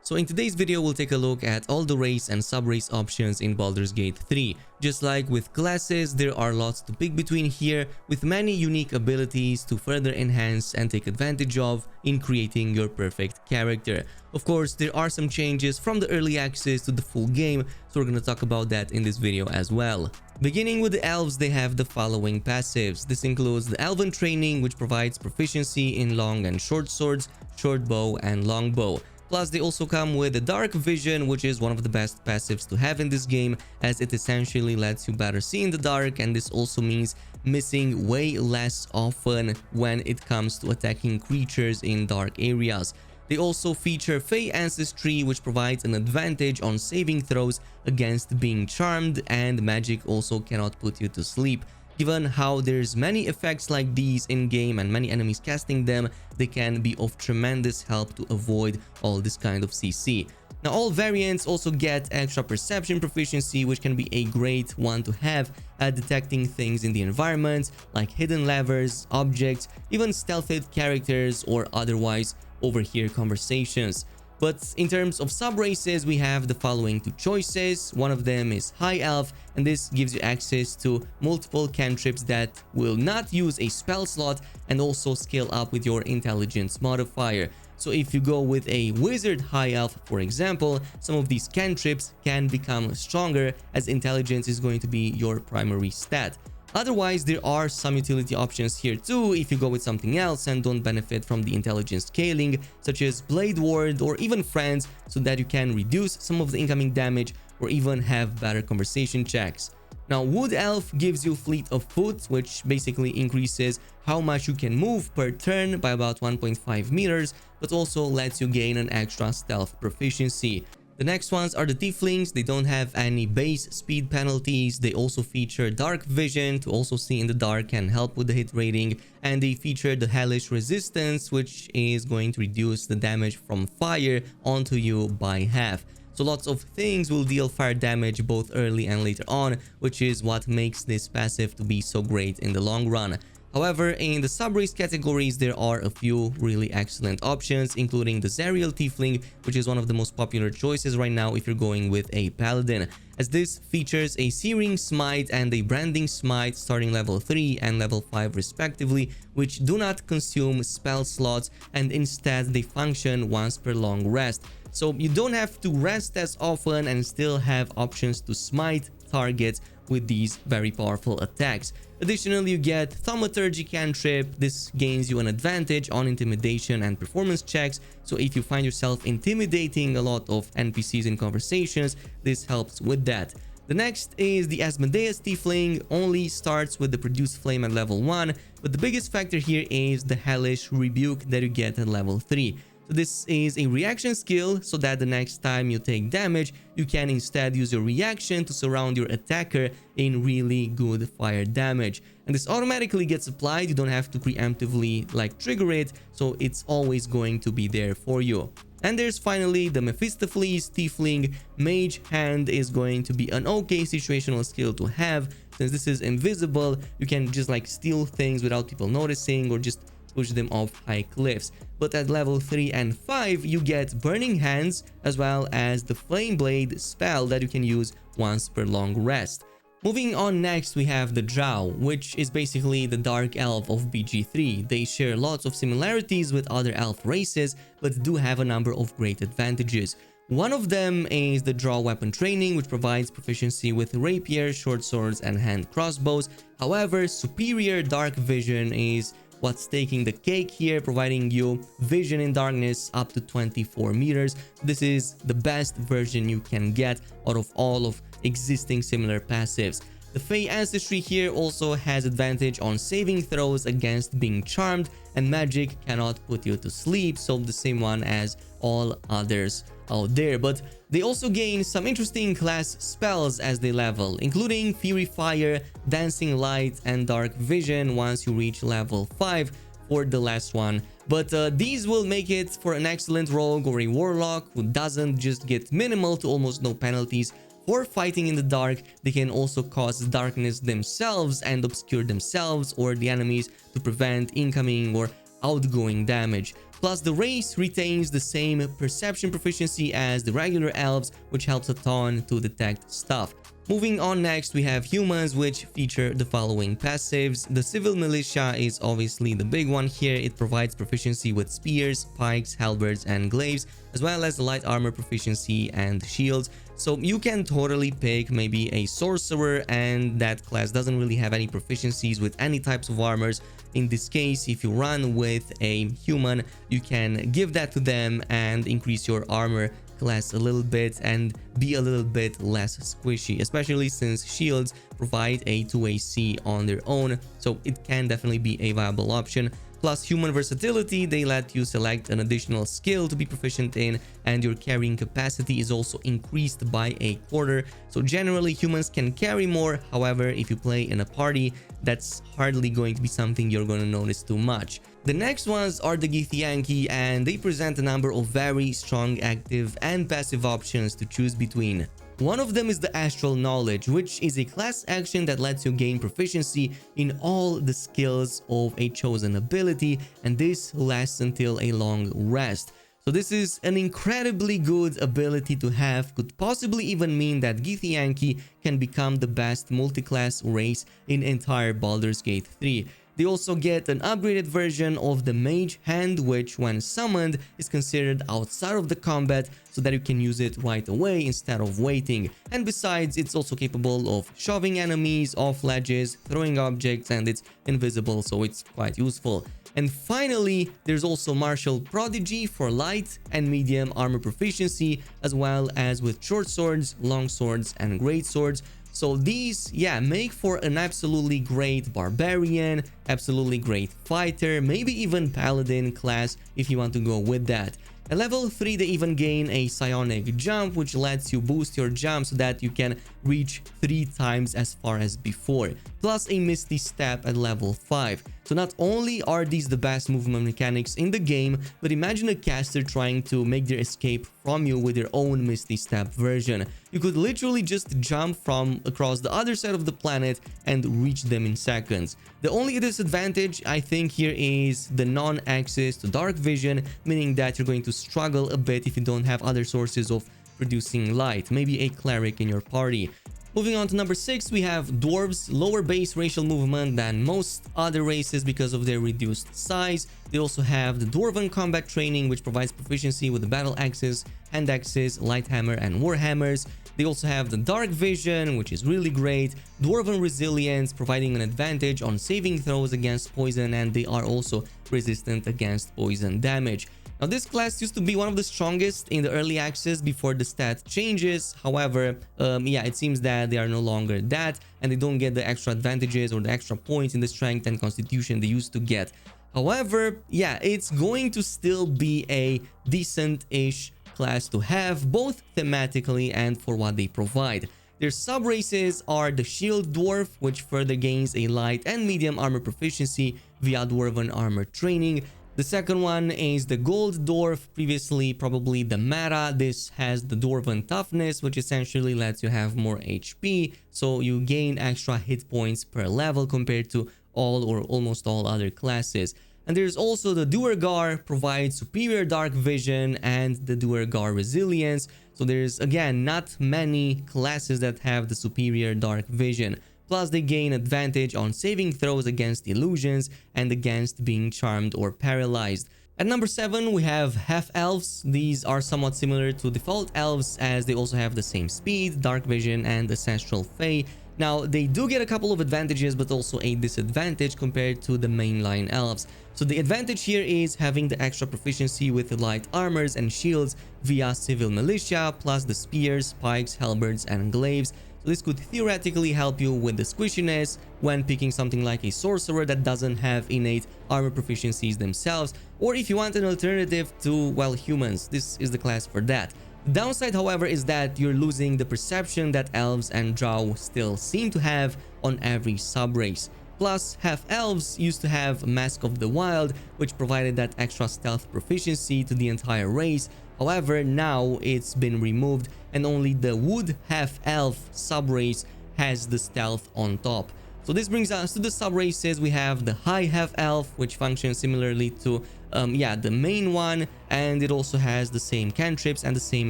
So in today's video, we'll take a look at all the race and sub-race options in Baldur's Gate 3. Just like with classes, there are lots to pick between here, with many unique abilities to further enhance and take advantage of in creating your perfect character. Of course, there are some changes from the early access to the full game, so we're gonna talk about that in this video as well. Beginning with the elves, they have the following passives. This includes the Elven Training, which provides proficiency in long and short swords, short bow and long bow. Plus, they also come with the Dark Vision, which is one of the best passives to have in this game, as it essentially lets you better see in the dark, and this also means missing way less often when it comes to attacking creatures in dark areas. They also feature Fey Ancestry, which provides an advantage on saving throws against being charmed, and magic also cannot put you to sleep. Given how there's many effects like these in-game and many enemies casting them, they can be of tremendous help to avoid all this kind of CC. Now, all variants also get extra perception proficiency, which can be a great one to have at detecting things in the environment, like hidden levers, objects, even stealthed characters, or otherwise overhear conversations. But in terms of sub-races, we have the following two choices. One of them is High Elf, and this gives you access to multiple cantrips that will not use a spell slot and also scale up with your intelligence modifier. So if you go with a Wizard High Elf, for example, some of these cantrips can become stronger, as intelligence is going to be your primary stat. Otherwise, there are some utility options here too if you go with something else and don't benefit from the intelligence scaling, such as Blade Ward or even Friends, so that you can reduce some of the incoming damage or even have better conversation checks. Now, Wood Elf gives you Fleet of Foot, which basically increases how much you can move per turn by about 1.5 meters, but also lets you gain an extra stealth proficiency. The next ones are the Deeplinks. They don't have any base speed penalties. They also feature Dark Vision to also see in the dark and help with the hit rating. And they feature the Hellish Resistance, which is going to reduce the damage from fire onto you by half. So lots of things will deal fire damage both early and later on, which is what makes this passive to be so great in the long run. However, in the sub-race categories, there are a few really excellent options, including the Zariel Tiefling, which is one of the most popular choices right now if you're going with a Paladin, as this features a Searing Smite and a Branding Smite starting level 3 and level 5 respectively, which do not consume spell slots and instead they function once per long rest. So you don't have to rest as often and still have options to smite targets with these very powerful attacks. Additionally, you get Thaumaturgy cantrip. This gains you an advantage on intimidation and performance checks, so if you find yourself intimidating a lot of NPCs in conversations, this helps with that. The next is the Asmodeus Tiefling. Only starts with the Produce Flame at level 1, but the biggest factor here is the Hellish Rebuke that you get at level 3. So this is a reaction skill, so that the next time you take damage, you can instead use your reaction to surround your attacker in really good fire damage. And this automatically gets applied. You don't have to preemptively trigger it, so it's always going to be there for you. And there's finally the Mephistopheles Tiefling. Mage Hand is going to be an okay situational skill to have. Since this is invisible, you can just steal things without people noticing or just push them off high cliffs. But at level 3 and 5, you get Burning Hands as well as the Flame Blade spell that you can use once per long rest. Moving on, next we have the Drow, which is basically the Dark Elf of BG3. They share lots of similarities with other elf races, but do have a number of great advantages. One of them is the Draw Weapon Training, which provides proficiency with rapier, short swords, and hand crossbows. However, superior Dark Vision is what's taking the cake here, providing you vision in darkness up to 24 meters. This is the best version you can get out of all of existing similar passives. The Fey Ancestry here also has advantage on saving throws against being charmed, and magic cannot put you to sleep, so the same one as all others out there. But they also gain some interesting class spells as they level, including Fury Fire, Dancing Light, and Dark Vision once you reach level 5 for the last one. But these will make it for an excellent rogue or a warlock who doesn't just get minimal to almost no penalties for fighting in the dark. They can also cause darkness themselves and obscure themselves or the enemies to prevent incoming or outgoing damage. Plus, the race retains the same perception proficiency as the regular elves, which helps a ton to detect stuff. Moving on, next we have humans, which feature the following passives. The civil militia is obviously the big one here. It provides proficiency with spears, pikes, halberds, and glaives, as well as the light armor proficiency and shields. So you can totally pick maybe a sorcerer, and that class doesn't really have any proficiencies with any types of armors. In this case, if you run with a human, you can give that to them and increase your armor class a little bit and be a little bit less squishy, especially since shields provide a 2 AC on their own, so it can definitely be a viable option. Plus, human versatility, they let you select an additional skill to be proficient in, and your carrying capacity is also increased by a quarter. So generally, humans can carry more. However, if you play in a party, that's hardly going to be something you're going to notice too much. The next ones are the Githyanki, and they present a number of very strong active and passive options to choose between. One of them is the Astral Knowledge, which is a class action that lets you gain proficiency in all the skills of a chosen ability, and this lasts until a long rest. So this is an incredibly good ability to have, could possibly even mean that Githyanki can become the best multi-class race in entire Baldur's Gate 3. They also get an upgraded version of the Mage Hand, which when summoned is considered outside of the combat, so that you can use it right away instead of waiting. And besides, it's also capable of shoving enemies off ledges, throwing objects, and it's invisible, so it's quite useful. And finally, there's also Martial Prodigy for light and medium armor proficiency, as well as with short swords, long swords, and great swords. So these, make for an absolutely great barbarian, absolutely great fighter, maybe even paladin class if you want to go with that. At level 3, they even gain a psionic jump, which lets you boost your jump so that you can reach 3 times as far as before, plus a misty step at level 5. So not only are these the best movement mechanics in the game, but imagine a caster trying to make their escape from you with their own misty step version. You could literally just jump from across the other side of the planet and reach them in seconds. The only disadvantage I think here is the non-access to dark vision, meaning that you're going to struggle a bit if you don't have other sources of producing light, maybe a cleric in your party. Moving on to number 6, we have dwarves, lower base racial movement than most other races because of their reduced size. They also have the dwarven combat training, which provides proficiency with the battle axes, hand axes, light hammer, and war hammers. They also have the dark vision, which is really great, dwarven resilience, providing an advantage on saving throws against poison, and they are also resistant against poison damage. Now, this class used to be one of the strongest in the early access before the stat changes. However, it seems that they are no longer that, and they don't get the extra advantages or the extra points in the strength and constitution they used to get. However, it's going to still be a decent-ish class to have, both thematically and for what they provide. Their sub-races are the Shield Dwarf, which further gains a light and medium armor proficiency via dwarven armor training. The second one is the Gold Dwarf, previously probably the Meta. This has the Dwarven Toughness, which essentially lets you have more HP, so you gain extra hit points per level compared to all or almost all other classes. And there's also the Duergar, provides superior dark vision and the Duergar resilience. So there's again not many classes that have the superior dark vision. Plus, they gain advantage on saving throws against illusions and against being charmed or paralyzed. At number 7, we have Half-Elves. These are somewhat similar to default elves, as they also have the same speed, dark vision, and ancestral fae. Now, they do get a couple of advantages, but also a disadvantage compared to the mainline elves. So the advantage here is having the extra proficiency with the light armors and shields via civil militia, plus the spears, pikes, halberds, and glaives. So this could theoretically help you with the squishiness when picking something like a sorcerer that doesn't have innate armor proficiencies themselves, or if you want an alternative to, well, humans, this is the class for that. The downside, however, is that you're losing the perception that elves and drow still seem to have on every subrace. Plus, half-elves used to have Mask of the Wild, which provided that extra stealth proficiency to the entire race. However, now it's been removed and only the wood half-elf subrace has the stealth on top. So this brings us to the sub-races. We have the High Half-Elf, which functions similarly to the main one, and it also has the same cantrips and the same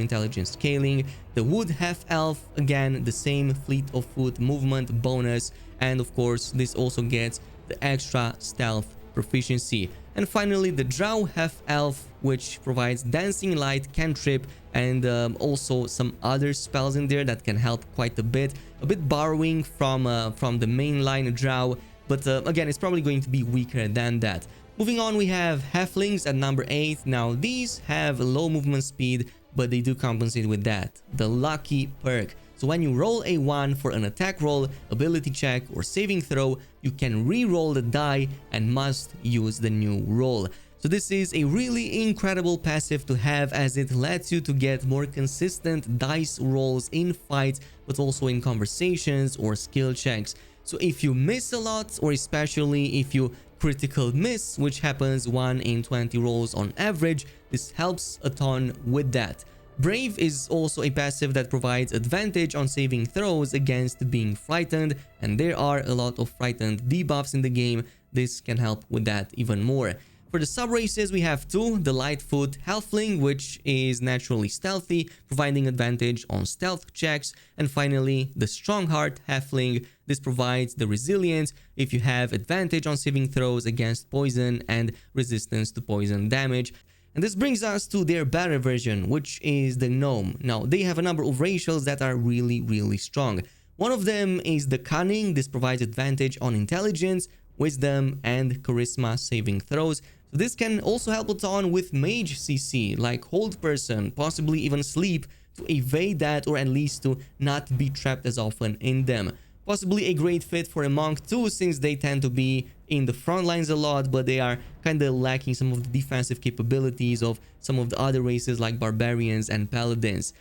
intelligence scaling. The Wood Half-Elf, again, the same fleet of foot movement bonus, and of course, this also gets the extra stealth proficiency. And finally, the Drow Half-Elf, which provides Dancing Light cantrip and also some other spells in there that can help quite a bit borrowing from the mainline Drow, but again, it's probably going to be weaker than that. Moving on, we have Halflings at number 8. Now, these have low movement speed, but they do compensate with that. The Lucky perk. So when you roll a 1 for an attack roll, ability check, or saving throw, you can re-roll the die and must use the new roll. So this is a really incredible passive to have, as it lets you to get more consistent dice rolls in fights, but also in conversations or skill checks. So if you miss a lot, or especially if you critical miss, which happens 1 in 20 rolls on average, this helps a ton with that. Brave is also a passive that provides advantage on saving throws against being frightened, and there are a lot of frightened debuffs in the game. This can help with that even more. For the sub-races, we have 2, the Lightfoot Halfling, which is naturally stealthy, providing advantage on stealth checks, and finally, the Strongheart Halfling. This provides the resilience if you have advantage on saving throws against poison and resistance to poison damage. And this brings us to their better version, which is the Gnome. Now, they have a number of ratios that are really strong. One of them is the Cunning. This provides advantage on intelligence, wisdom, and charisma saving throws. So this can also help a ton with mage CC, like Hold Person, possibly even Sleep, to evade that, or at least to not be trapped as often in them. Possibly a great fit for a monk too, since they tend to be in the front lines a lot, but they are kind of lacking some of the defensive capabilities of some of the other races like barbarians and paladins.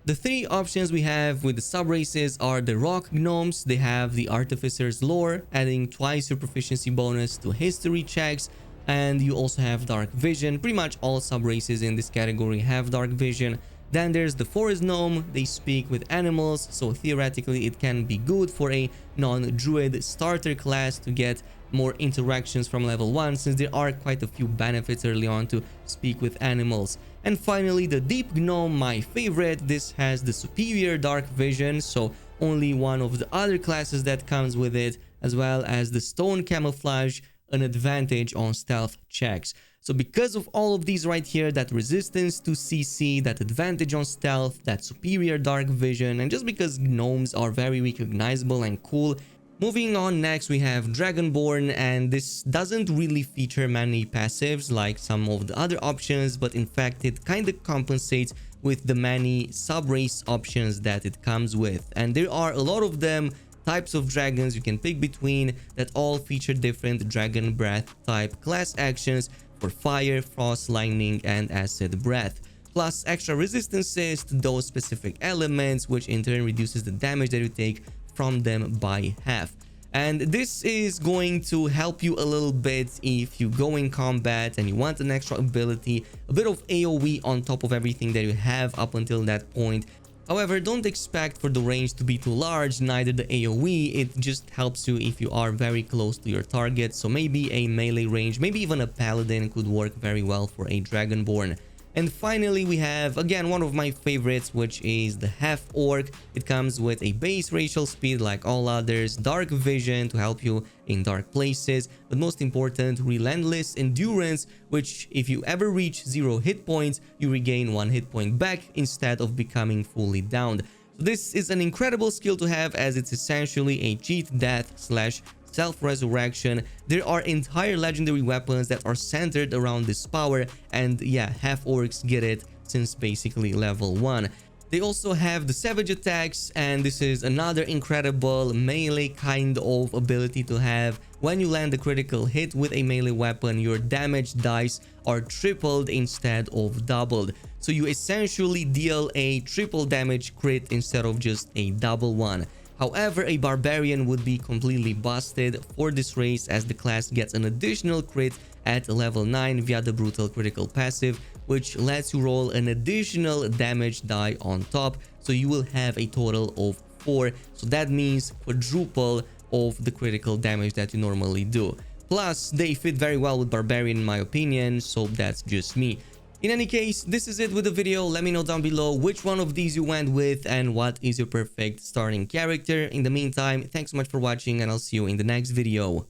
The 3 options we have with the sub-races are the Rock Gnomes. They have the Artificer's Lore, adding twice your proficiency bonus to history checks, and you also have Dark Vision. Pretty much all sub-races in this category have Dark Vision. Then there's the Forest Gnome. They speak with animals, so theoretically it can be good for a non-druid starter class to get more interactions from level 1, since there are quite a few benefits early on to speak with animals. And finally, the Deep Gnome, my favorite. This has the superior Dark Vision, so only one of the other classes that comes with it, as well as the Stone Camouflage, an advantage on stealth checks. So because of all of these right here, that resistance to CC, that advantage on stealth, that superior Dark Vision, and just because gnomes are very recognizable and cool. Moving on, next we have Dragonborn, and this doesn't really feature many passives like some of the other options, but in fact it kind of compensates with the many sub-race options that it comes with. And there are a lot of them, types of dragons you can pick between, that all feature different Dragon Breath type class actions for fire, frost, lightning, and acid breath, plus extra resistances to those specific elements, which in turn reduces the damage that you take from them by half. And this is going to help you a little bit if you go in combat and you want an extra ability, a bit of AoE on top of everything that you have up until that point. However, don't expect for the range to be too large, neither the AoE. It just helps you if you are very close to your target. So maybe a melee range, maybe even a paladin could work very well for a Dragonborn. And finally, we have, again, one of my favorites, which is the Half-Orc. It comes with a base racial speed like all others, Dark Vision to help you in dark places, but most important, Relentless Endurance, which if you ever reach 0 hit points, you regain 1 hit point back instead of becoming fully downed. So this is an incredible skill to have, as it's essentially a cheat death / self-resurrection. There are entire legendary weapons that are centered around this power, and yeah, half-orcs get it since basically level 1. They also have the savage attacks, and this is another incredible melee kind of ability to have. When you land a critical hit with a melee weapon, your damage dice are tripled instead of doubled. So you essentially deal a triple damage crit instead of just a double one. However, a barbarian would be completely busted for this race, as the class gets an additional crit at level 9 via the brutal critical passive, which lets you roll an additional damage die on top, so you will have a total of 4. So that means quadruple of the critical damage that you normally do. Plus, they fit very well with Barbarian in my opinion, so that's just me. In any case, this is it with the video. Let me know down below which one of these you went with and what is your perfect starting character. In the meantime, thanks so much for watching and I'll see you in the next video.